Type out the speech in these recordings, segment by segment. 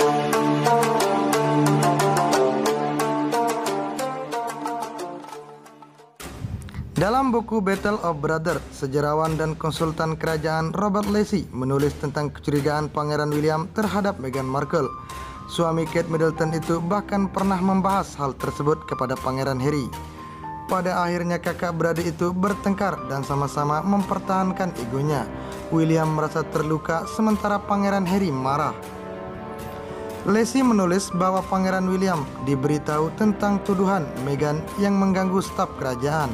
Dalam buku Battle of Brothers, sejarawan dan konsultan kerajaan Robert Lacy menulis tentang kecurigaan Pangeran William terhadap Meghan Markle. Suami Kate Middleton itu bahkan pernah membahas hal tersebut kepada Pangeran Harry. Pada akhirnya kakak beradik itu bertengkar dan sama-sama mempertahankan egonya. William merasa terluka sementara Pangeran Harry marah. Lacy menulis bahwa Pangeran William diberitahu tentang tuduhan Meghan yang mengganggu staf kerajaan.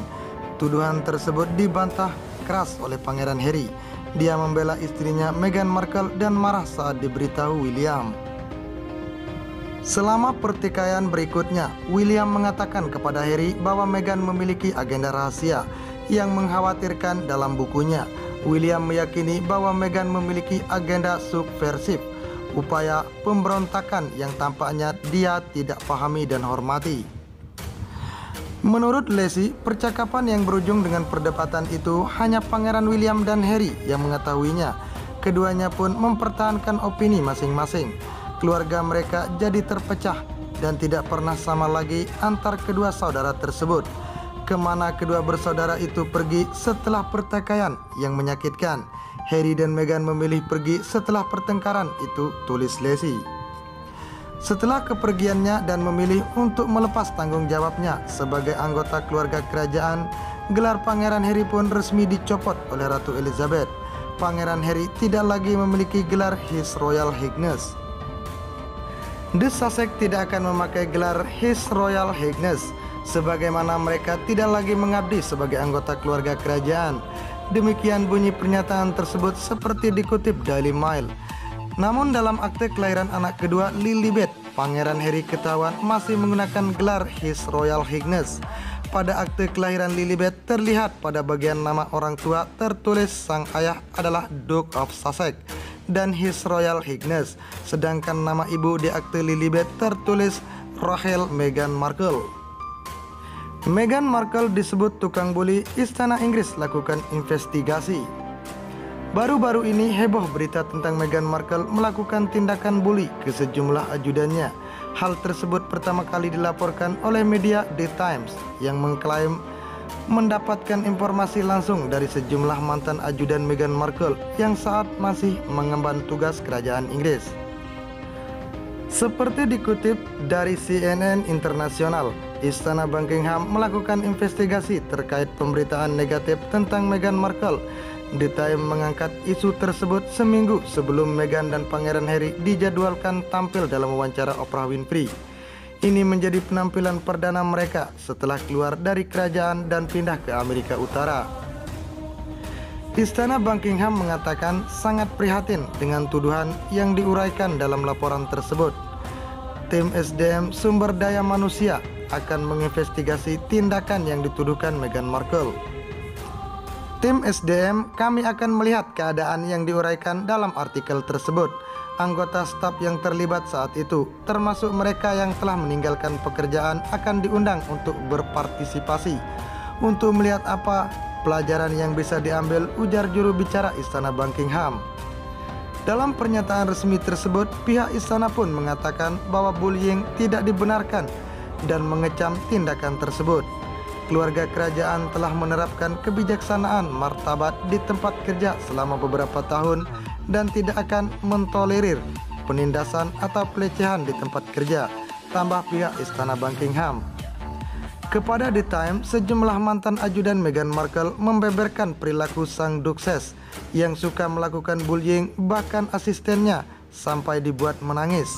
Tuduhan tersebut dibantah keras oleh Pangeran Harry. Dia membela istrinya Meghan Markle dan marah saat diberitahu William. Selama pertikaian berikutnya, William mengatakan kepada Harry bahwa Meghan memiliki agenda rahasia yang mengkhawatirkan dalam bukunya. William meyakini bahwa Meghan memiliki agenda subversif, upaya pemberontakan yang tampaknya dia tidak pahami dan hormati. Menurut Lacy, percakapan yang berujung dengan perdebatan itu hanya Pangeran William dan Harry yang mengetahuinya. Keduanya pun mempertahankan opini masing-masing. Keluarga mereka jadi terpecah dan tidak pernah sama lagi antar kedua saudara tersebut. Kemana kedua bersaudara itu pergi setelah pertikaian yang menyakitkan? Harry dan Meghan memilih pergi setelah pertengkaran itu, tulis Lacy. Setelah kepergiannya dan memilih untuk melepas tanggung jawabnya sebagai anggota keluarga kerajaan, gelar Pangeran Harry pun resmi dicopot oleh Ratu Elizabeth. Pangeran Harry tidak lagi memiliki gelar His Royal Highness. The Sussex tidak akan memakai gelar His Royal Highness, sebagaimana mereka tidak lagi mengabdi sebagai anggota keluarga kerajaan. Demikian bunyi pernyataan tersebut seperti dikutip Daily Mail. Namun dalam akte kelahiran anak kedua Lilibet, Pangeran Harry ketahuan masih menggunakan gelar His Royal Highness. Pada akte kelahiran Lilibet terlihat pada bagian nama orang tua tertulis sang ayah adalah Duke of Sussex dan His Royal Highness, sedangkan nama ibu di akte Lilibet tertulis Rachel Meghan Markle. Meghan Markle disebut tukang buli, Istana Inggris lakukan investigasi. Baru-baru ini heboh berita tentang Meghan Markle melakukan tindakan bully ke sejumlah ajudannya. Hal tersebut pertama kali dilaporkan oleh media The Times yang mengklaim mendapatkan informasi langsung dari sejumlah mantan ajudan Meghan Markle yang saat masih mengemban tugas kerajaan Inggris. Seperti dikutip dari CNN Internasional, Istana Buckingham melakukan investigasi terkait pemberitaan negatif tentang Meghan Markle. The Times mengangkat isu tersebut seminggu sebelum Meghan dan Pangeran Harry dijadwalkan tampil dalam wawancara Oprah Winfrey. Ini menjadi penampilan perdana mereka setelah keluar dari kerajaan dan pindah ke Amerika Utara. Istana Buckingham mengatakan sangat prihatin dengan tuduhan yang diuraikan dalam laporan tersebut. Tim SDM Sumber Daya Manusia akan menginvestigasi tindakan yang dituduhkan Meghan Markle. Tim SDM, kami akan melihat keadaan yang diuraikan dalam artikel tersebut. Anggota staf yang terlibat saat itu, termasuk mereka yang telah meninggalkan pekerjaan, akan diundang untuk berpartisipasi untuk melihat apa pelajaran yang bisa diambil, ujar juru bicara Istana Buckingham. Dalam pernyataan resmi tersebut, pihak istana pun mengatakan bahwa bullying tidak dibenarkan dan mengecam tindakan tersebut. Keluarga kerajaan telah menerapkan kebijaksanaan martabat di tempat kerja selama beberapa tahun dan tidak akan mentolerir penindasan atau pelecehan di tempat kerja, tambah pihak Istana Buckingham. Kepada The Times, sejumlah mantan ajudan Meghan Markle membeberkan perilaku sang dukses yang suka melakukan bullying, bahkan asistennya sampai dibuat menangis.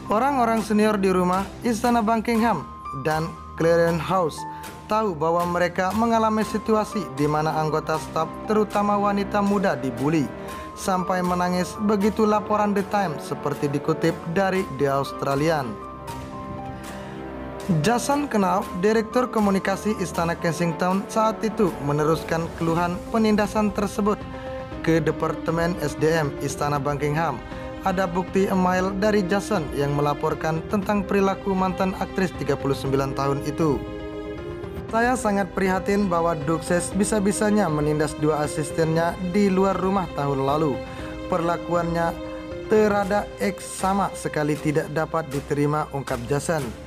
Orang-orang senior di rumah Istana Buckingham dan Clarence House tahu bahwa mereka mengalami situasi di mana anggota staf, terutama wanita muda, dibully sampai menangis. Begitu laporan The Times seperti dikutip dari The Australian. Jason Knauf, Direktur Komunikasi Istana Kensington, saat itu meneruskan keluhan penindasan tersebut ke Departemen SDM Istana Buckingham. Ada bukti email dari Jason yang melaporkan tentang perilaku mantan aktris 39 tahun itu. Saya sangat prihatin bahwa dukses bisa-bisanya menindas dua asistennya di luar rumah tahun lalu. Perlakuannya Terada X sama sekali tidak dapat diterima, ungkap Jason.